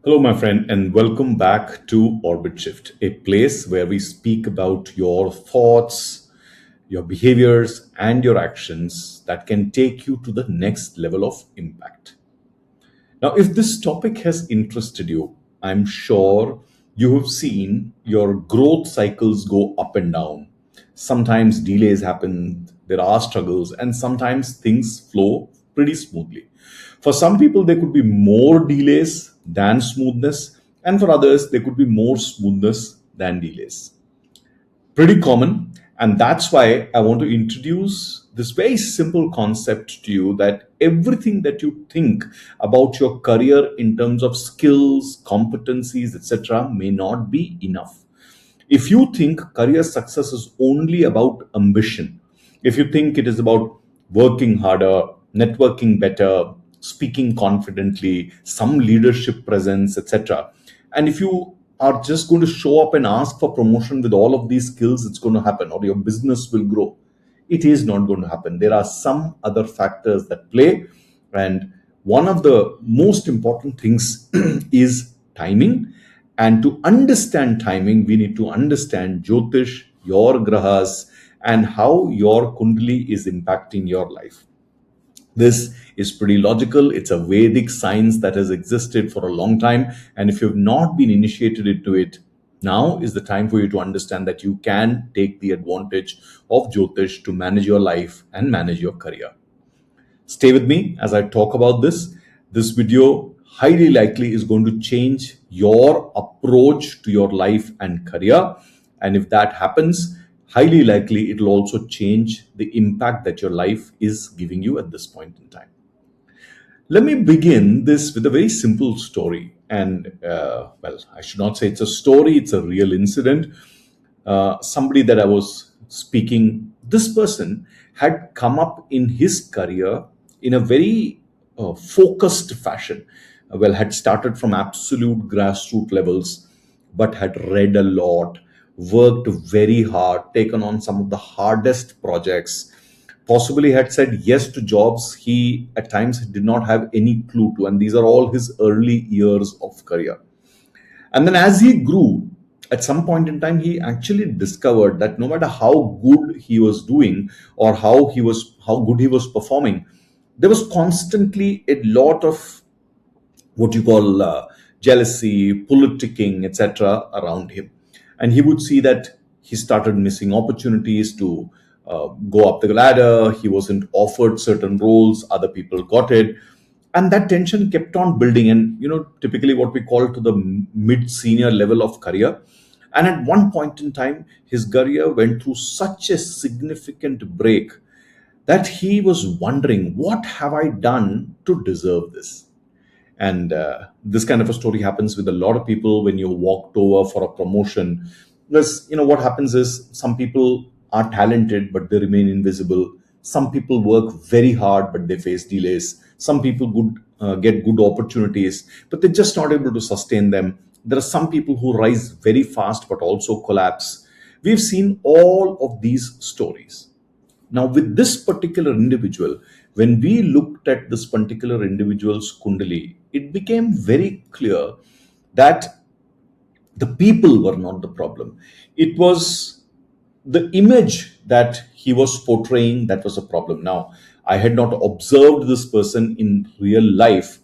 Hello, my friend, and welcome back to Orbit Shift, a place where we speak about your thoughts, your behaviors, and your actions that can take you to the next level of impact. Now, if this topic has interested you, I'm sure you have seen your growth cycles go up and down. Sometimes delays happen, there are struggles, and sometimes things flow pretty smoothly. For some people, there could be more delays than smoothness, and for others, there could be more smoothness than delays. Pretty common, and that's why I want to introduce this very simple concept to you that everything that you think about your career in terms of skills, competencies, etc., may not be enough. If you think career success is only about ambition, if you think it is about working harder, networking better, speaking confidently, some leadership presence, etc., and if you are just going to show up and ask for promotion with all of these skills, it's going to happen, or your business will grow. It is not going to happen. There are some other factors that play, and one of the most important things is timing. And to understand timing, we need to understand Jyotish, your grahas, and how your kundali is impacting your life. This is pretty logical. It's a Vedic science that has existed for a long time. And if you've not been initiated into it, now is the time for you to understand that you can take the advantage of Jyotish to manage your life and manage your career. Stay with me as I talk about this. This video highly likely is going to change your approach to your life and career. And if that happens, highly likely it will also change the impact that your life is giving you at this point in time. Let me begin this with a very simple story. And well, I should not say it's a story, it's a real incident. Somebody that I was speaking, this person had come up in his career in a very focused fashion. Well, had started from absolute grassroots levels, but had read a lot, worked very hard, taken on some of the hardest projects, possibly had said yes to jobs he at times did not have any clue to. And these are all his early years of career. And then as he grew, at some point in time, he actually discovered that no matter how good he was doing or how good he was performing, there was constantly a lot of what you call jealousy, politicking, etc., around him. And he would see that he started missing opportunities to go up the ladder. He wasn't offered certain roles, other people got it. And that tension kept on building. And, typically what we call to the mid senior level of career. And at one point in time, his career went through such a significant break that he was wondering, what have I done to deserve this? And this kind of a story happens with a lot of people when you're walked over for a promotion. Because, what happens is some people are talented, but they remain invisible. Some people work very hard, but they face delays. Some people get good opportunities, but they're just not able to sustain them. There are some people who rise very fast, but also collapse. We've seen all of these stories. Now, with this particular individual, when we looked at this particular individual's kundali, it became very clear that the people were not the problem. It was the image that he was portraying that was a problem. Now, I had not observed this person in real life,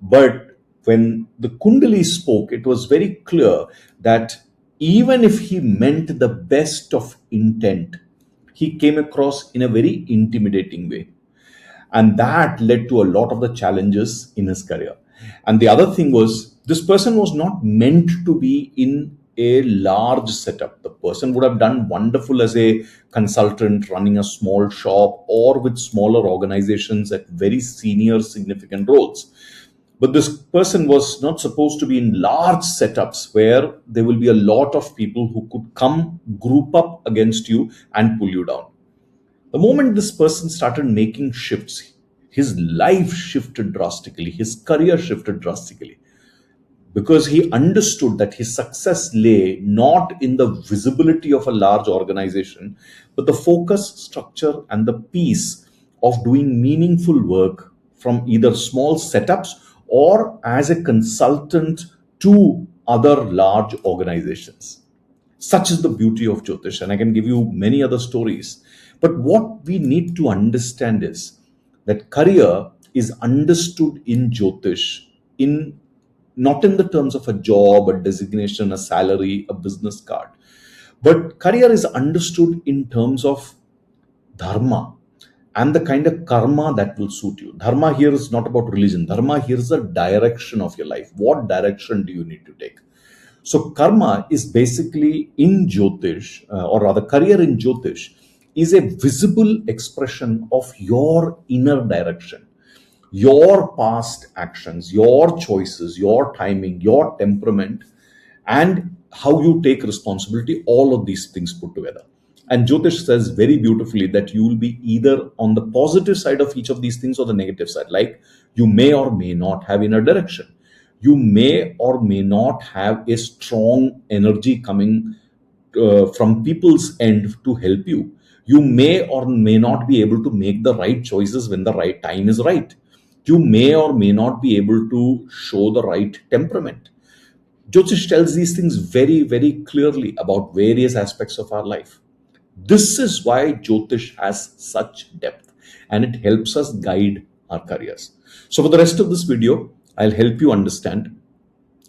but when the kundali spoke, it was very clear that even if he meant the best of intent, he came across in a very intimidating way. And that led to a lot of the challenges in his career. And the other thing was, this person was not meant to be in a large setup. The person would have done wonderful as a consultant running a small shop or with smaller organizations at very senior, significant roles. But this person was not supposed to be in large setups where there will be a lot of people who could come, group up against you and pull you down. The moment this person started making shifts, his life shifted drastically, his career shifted drastically, because he understood that his success lay not in the visibility of a large organization, but the focus, structure, and the peace of doing meaningful work from either small setups or as a consultant to other large organizations. Such is the beauty of Jyotish, and I can give you many other stories. But what we need to understand is that career is understood in Jyotish in not in the terms of a job, a designation, a salary, a business card, but career is understood in terms of dharma and the kind of karma that will suit you. Dharma here is not about religion. Dharma here is the direction of your life. What direction do you need to take? So karma is basically in Jyotish, or rather career in Jyotish, is a visible expression of your inner direction, your past actions, your choices, your timing, your temperament, and how you take responsibility, all of these things put together. And Jyotish says very beautifully that you will be either on the positive side of each of these things or the negative side. Like you may or may not have inner direction. You may or may not have a strong energy coming from people's end to help you. You may or may not be able to make the right choices when the right time is right. You may or may not be able to show the right temperament. Jyotish tells these things very, very clearly about various aspects of our life. This is why Jyotish has such depth, and it helps us guide our careers. So, for the rest of this video, I'll help you understand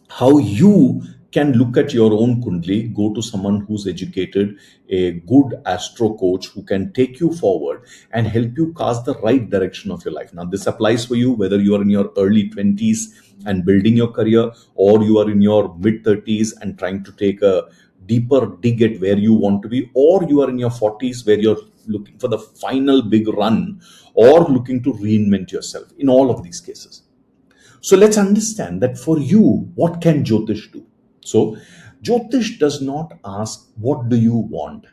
how you can look at your own kundli, go to someone who's educated, a good astro coach who can take you forward and help you cast the right direction of your life. Now, this applies for you whether you are in your early 20s and building your career, or you are in your mid 30s and trying to take a deeper dig at where you want to be, or you are in your 40s where you're looking for the final big run or looking to reinvent yourself. In all of these cases, so let's understand that for you, what can Jyotish do? So Jyotish does not ask, what do you want?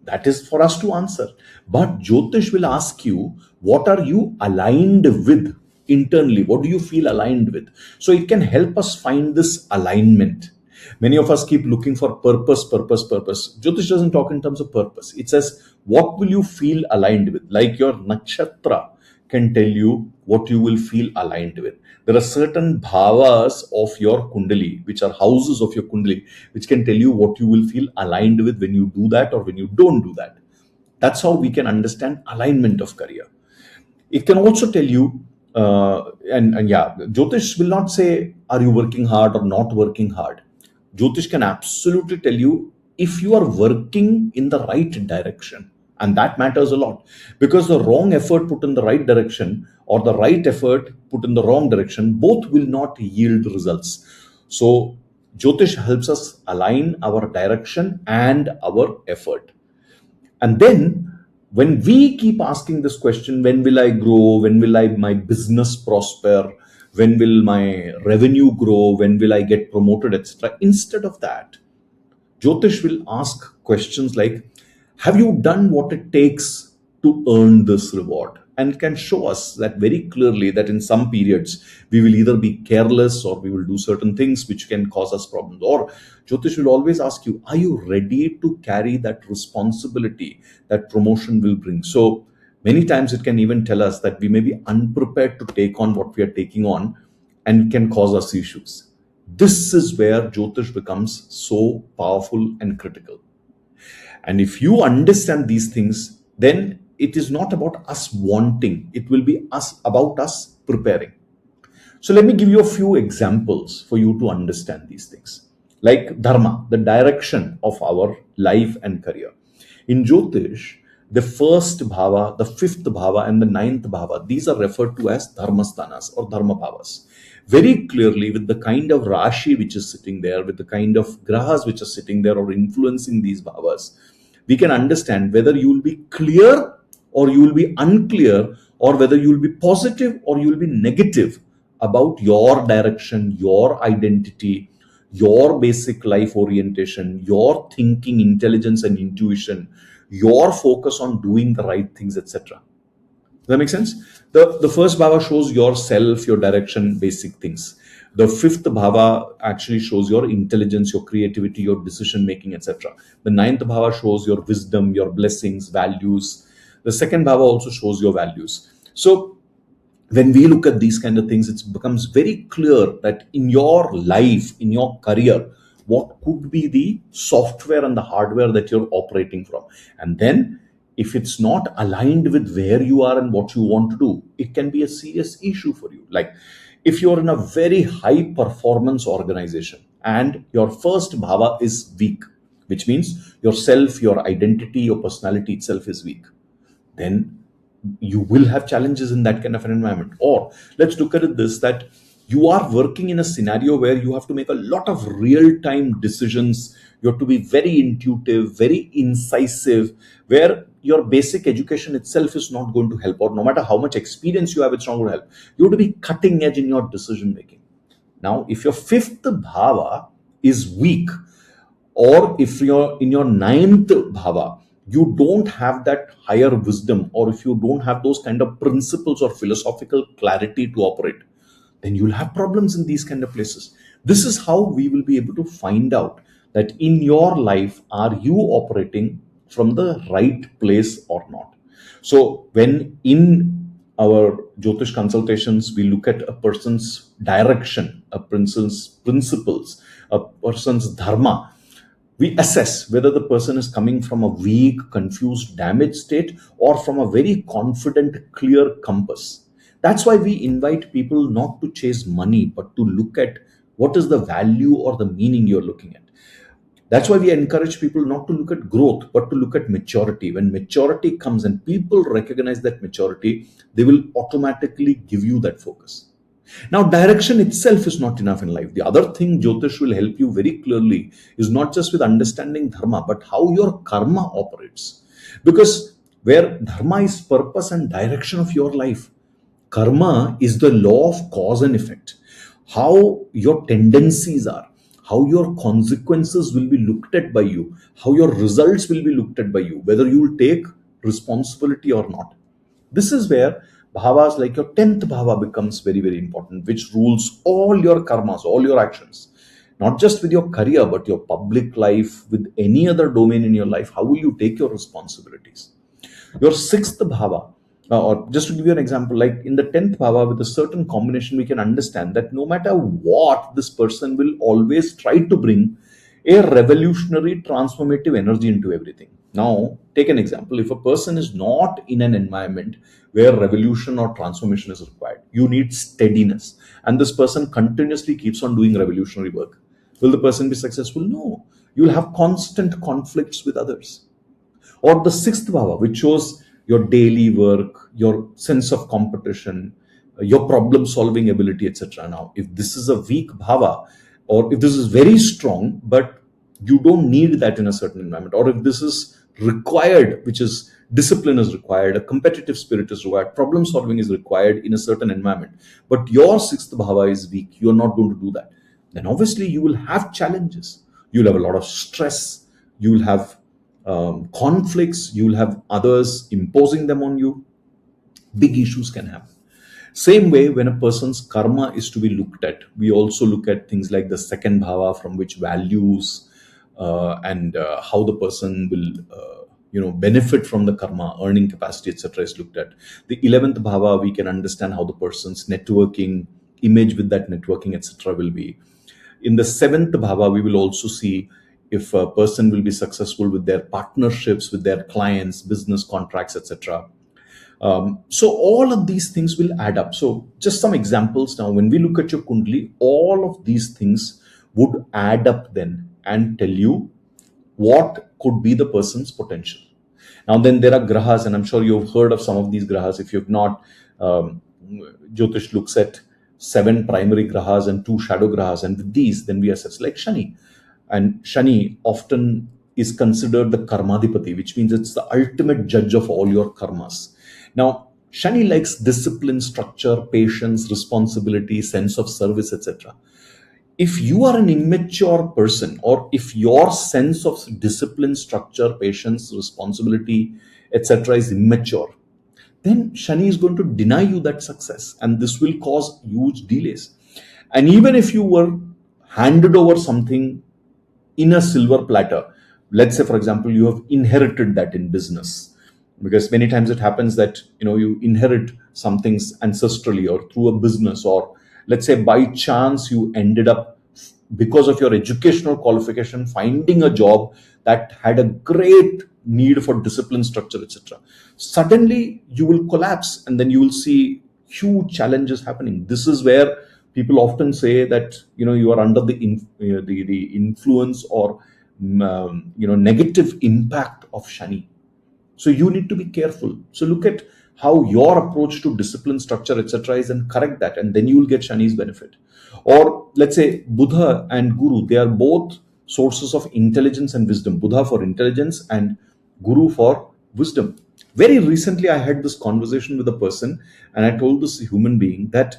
That is for us to answer. But Jyotish will ask you, what are you aligned with internally? What do you feel aligned with? So it can help us find this alignment. Many of us keep looking for purpose. Jyotish doesn't talk in terms of purpose. It says, what will you feel aligned with? Like your nakshatra can tell you what you will feel aligned with. There are certain bhavas of your kundali, which are houses of your kundali, which can tell you what you will feel aligned with when you do that or when you don't do that. That's how we can understand alignment of career. It can also tell you, and yeah, Jyotish will not say, are you working hard or not working hard? Jyotish can absolutely tell you if you are working in the right direction. And that matters a lot, because the wrong effort put in the right direction or the right effort put in the wrong direction, both will not yield results. So Jyotish helps us align our direction and our effort. And then when we keep asking this question, when will I grow? When will my business prosper? When will my revenue grow? When will I get promoted, etc.? Instead of that, Jyotish will ask questions like, have you done what it takes to earn this reward? And can show us that very clearly that in some periods we will either be careless or we will do certain things which can cause us problems. Or Jyotish will always ask you, are you ready to carry that responsibility that promotion will bring? So many times it can even tell us that we may be unprepared to take on what we are taking on, and can cause us issues. This is where Jyotish becomes so powerful and critical. And if you understand these things, then it is not about us wanting, it will be about us preparing. So let me give you a few examples for you to understand these things. Like dharma, the direction of our life and career. In Jyotish, the first bhava, the fifth bhava, and the ninth bhava, these are referred to as dharmasthanas or dharma bhavas. Very clearly, with the kind of rashi which is sitting there, with the kind of grahas which are sitting there or influencing these bhavas, we can understand whether you will be clear or you will be unclear, or whether you will be positive or you will be negative about your direction, your identity, your basic life orientation, your thinking, intelligence, and intuition, your focus on doing the right things, etc. Does that make sense? The first bhava shows yourself, your direction, basic things. The fifth bhava actually shows your intelligence, your creativity, your decision making, etc. The ninth bhava shows your wisdom, your blessings, values. The second bhava also shows your values. So when we look at these kind of things, it becomes very clear that in your life, in your career, what could be the software and the hardware that you're operating from. And then, if it's not aligned with where you are and what you want to do, it can be a serious issue for you. Like, if you're in a very high performance organization and your first bhava is weak, which means yourself, your identity, your personality itself is weak, then you will have challenges in that kind of an environment. Or let's look at it this, that you are working in a scenario where you have to make a lot of real time decisions. You have to be very intuitive, very incisive, where your basic education itself is not going to help, or no matter how much experience you have, it's not going to help. You have to be cutting edge in your decision making. Now, if your fifth bhava is weak, or if you're in your ninth bhava, you don't have that higher wisdom, or if you don't have those kind of principles or philosophical clarity to operate, then you'll have problems in these kind of places. This is how we will be able to find out that in your life, are you operating from the right place or not. So when in our Jyotish consultations, we look at a person's direction, a person's principles, a person's dharma, we assess whether the person is coming from a weak, confused, damaged state, or from a very confident, clear compass. That's why we invite people not to chase money, but to look at what is the value or the meaning you're looking at. That's why we encourage people not to look at growth, but to look at maturity. When maturity comes and people recognize that maturity, they will automatically give you that focus. Now, direction itself is not enough in life. The other thing Jyotish will help you very clearly is not just with understanding dharma, but how your karma operates. Because where dharma is purpose and direction of your life, karma is the law of cause and effect. How your tendencies are, how your consequences will be looked at by you, how your results will be looked at by you, whether you will take responsibility or not. This is where bhavas like your 10th bhava becomes very, very important, which rules all your karmas, all your actions. Not just with your career, but your public life, with any other domain in your life. How will you take your responsibilities? Your sixth bhava, or just to give you an example, like in the 10th bhava, with a certain combination, we can understand that no matter what, this person will always try to bring a revolutionary, transformative energy into everything. Now, take an example. If a person is not in an environment where revolution or transformation is required, you need steadiness. And this person continuously keeps on doing revolutionary work. Will the person be successful? No. You will have constant conflicts with others. Or the sixth bhava, which shows your daily work, your sense of competition, your problem solving ability, etc. Now, if this is a weak bhava, or if this is very strong, but you don't need that in a certain environment, or if this is required, which is discipline is required, a competitive spirit is required, problem solving is required in a certain environment, but your sixth bhava is weak, you're not going to do that, then obviously you will have challenges. You'll have a lot of stress, you will have conflicts, you will have others imposing them on you. Big issues can happen. Same way, when a person's karma is to be looked at, we also look at things like the second bhava, from which values and how the person will benefit from the karma, earning capacity, etc. is looked at. The 11th bhava, we can understand how the person's networking, image with that networking, etc. will be. In the 7th bhava, we will also see if a person will be successful with their partnerships, with their clients, business contracts, etc. So all of these things will add up. So just some examples now. When we look at your kundali, all of these things would add up then and tell you what could be the person's potential. Now then, there are grahas, and I'm sure you've heard of some of these grahas. If you've not, Jyotish looks at 7 primary grahas and 2 shadow grahas, and with these, then we assess like Shani. And Shani often is considered the karmadipati, which means it's the ultimate judge of all your karmas. Now, Shani likes discipline, structure, patience, responsibility, sense of service, etc. If you are an immature person, or if your sense of discipline, structure, patience, responsibility, etc. is immature, then Shani is going to deny you that success, and this will cause huge delays. And even if you were handed over something in a silver platter, let's say, for example, you have inherited that in business, because many times it happens that you inherit some things ancestrally or through a business, or let's say by chance you ended up, because of your educational qualification, finding a job that had a great need for discipline, structure, etc. Suddenly you will collapse, and then you will see huge challenges happening. This is where people often say that you are under the influence or negative impact of Shani. So you need to be careful. So look at how your approach to discipline, structure, etc. is, and correct that, and then you will get Shani's benefit. Or let's say Buddha and Guru, they are both sources of intelligence and wisdom. Buddha for intelligence and Guru for wisdom. Very recently, I had this conversation with a person, and I told this human being that,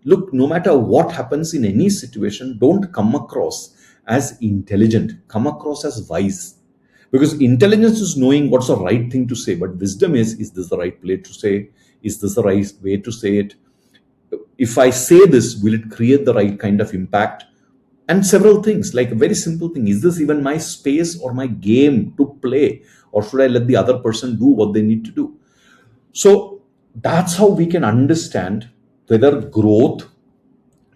look, no matter what happens in any situation, don't come across as intelligent, come across as wise. Because intelligence is knowing what's the right thing to say, but wisdom is this the right place to say? Is this the right way to say it? If I say this, will it create the right kind of impact? And several things, like a very simple thing, is this even my space or my game to play? Or should I let the other person do what they need to do? So that's how we can understand whether growth,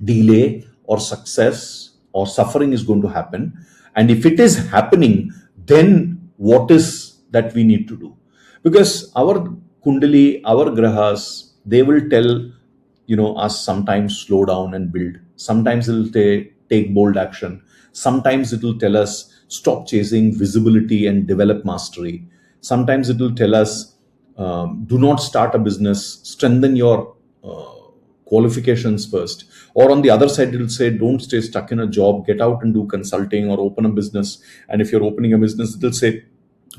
delay, or success or suffering is going to happen. And if it is happening, then what is that we need to do? Because our kundali, our grahas, they will tell us sometimes slow down and build. Sometimes it'll take bold action. Sometimes it will tell us stop chasing visibility and develop mastery. Sometimes it will tell us do not start a business, strengthen your qualifications first. Or on the other side, it will say don't stay stuck in a job, get out and do consulting or open a business. And if you're opening a business, it will say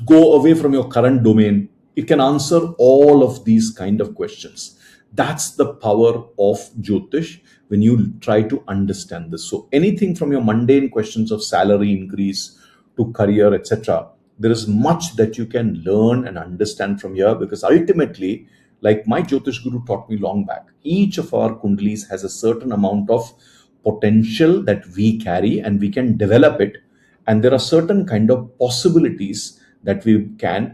go away from your current domain. It can answer all of these kind of questions. That's the power of Jyotish when you try to understand this. So anything from your mundane questions of salary increase to career, etc., there is much that you can learn and understand from here, because ultimately, like my Jyotish Guru taught me long back, each of our kundalis has a certain amount of potential that we carry and we can develop it. And there are certain kind of possibilities that we can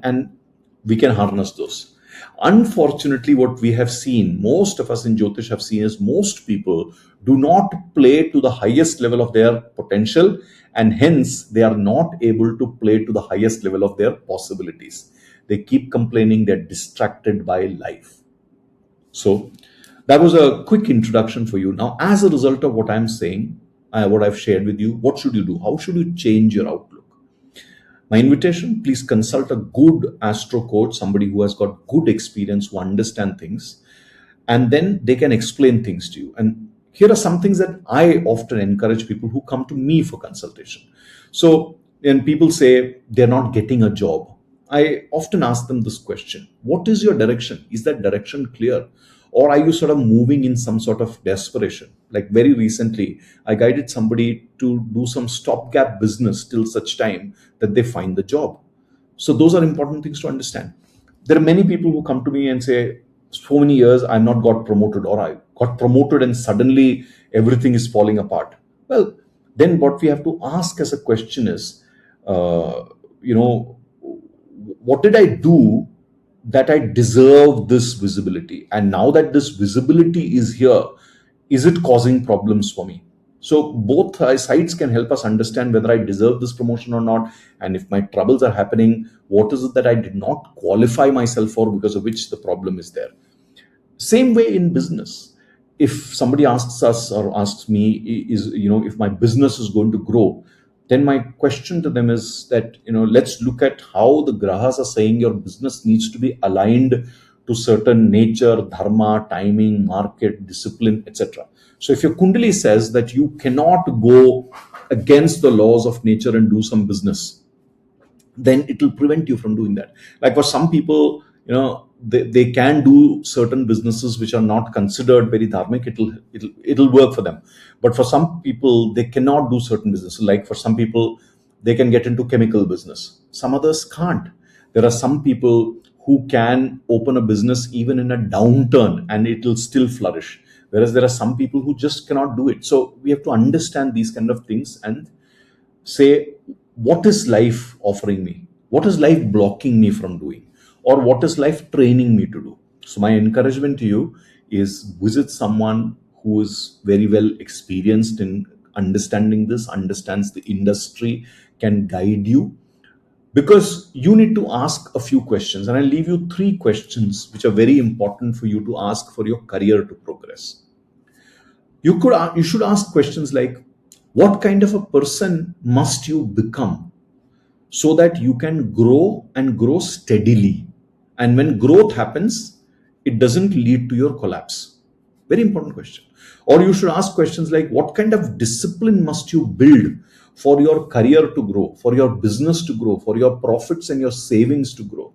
harness those. Unfortunately, what we have seen, most of us in Jyotish have seen, is most people do not play to the highest level of their potential, and hence they are not able to play to the highest level of their possibilities. They keep complaining, they're distracted by life. So that was a quick introduction for you. Now, as a result of what I'm saying, what I've shared with you, what should you do? How should you change your outlook? My invitation, please consult a good astro coach, somebody who has got good experience, who understand things, and then they can explain things to you. And here are some things that I often encourage people who come to me for consultation. So when people say they're not getting a job, I often ask them this question: what is your direction? Is that direction clear? Or are you sort of moving in some sort of desperation? Like very recently, I guided somebody to do some stopgap business till such time that they find the job. So those are important things to understand. There are many people who come to me and say, so many years I'm not got promoted, or I got promoted and suddenly everything is falling apart. Well, then what we have to ask as a question is, you know, what did I do that I deserve this visibility? And now that this visibility is here, is it causing problems for me? So both sides can help us understand whether I deserve this promotion or not. And if my troubles are happening, what is it that I did not qualify myself for, because of which the problem is there? Same way in business. If somebody asks us or asks me, if my business is going to grow, then my question to them is that, let's look at how the grahas are saying your business needs to be aligned to certain nature, dharma, timing, market, discipline, etc. So if your kundali says that you cannot go against the laws of nature and do some business, then it will prevent you from doing that. Like for some people, they can do certain businesses which are not considered very dharmic. It'll work for them. But for some people, they cannot do certain businesses. Like for some people, they can get into chemical business. Some others can't. There are some people who can open a business even in a downturn and it will still flourish. Whereas there are some people who just cannot do it. So we have to understand these kind of things and say, what is life offering me? What is life blocking me from doing? or what is life training me to do? So my encouragement to you is visit someone who is very well experienced in understanding this, understands the industry, can guide you, because you need to ask a few questions, and I'll leave you three questions which are very important for you to ask for your career to progress. You should ask questions like, what kind of a person must you become so that you can grow and grow steadily, and when growth happens, it doesn't lead to your collapse? Very important question. Or you should ask questions like, what kind of discipline must you build for your career to grow, for your business to grow, for your profits and your savings to grow?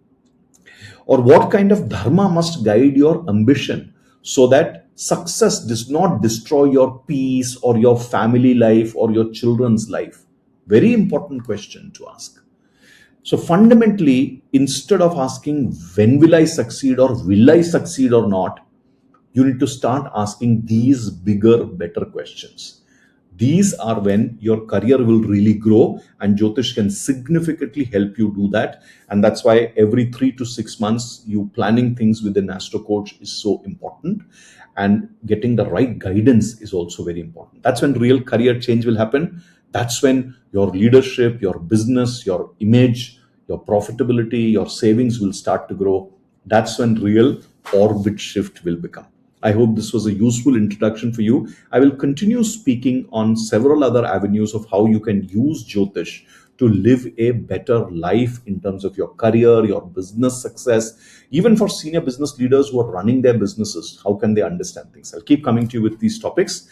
Or what kind of dharma must guide your ambition so that success does not destroy your peace or your family life or your children's life? Very important question to ask. So fundamentally, instead of asking when will I succeed or will I succeed or not, you need to start asking these bigger, better questions. These are when your career will really grow, and Jyotish can significantly help you do that. And that's why every 3 to 6 months, you planning things with an Astro Coach is so important. And getting the right guidance is also very important. That's when real career change will happen. That's when your leadership, your business, your image, your profitability, your savings will start to grow. That's when real orbit shift will become. I hope this was a useful introduction for you. I will continue speaking on several other avenues of how you can use Jyotish to live a better life in terms of your career, your business success, even for senior business leaders who are running their businesses. How can they understand things? I'll keep coming to you with these topics.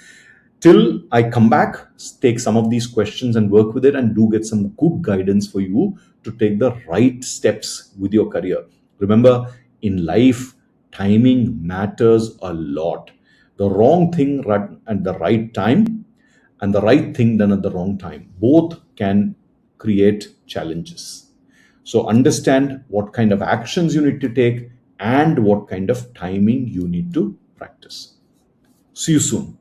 Till I come back, take some of these questions and work with it, and do get some good guidance for you to take the right steps with your career. Remember, in life, timing matters a lot. The wrong thing run at the right time and the right thing done at the wrong time, both can create challenges. So understand what kind of actions you need to take and what kind of timing you need to practice. See you soon.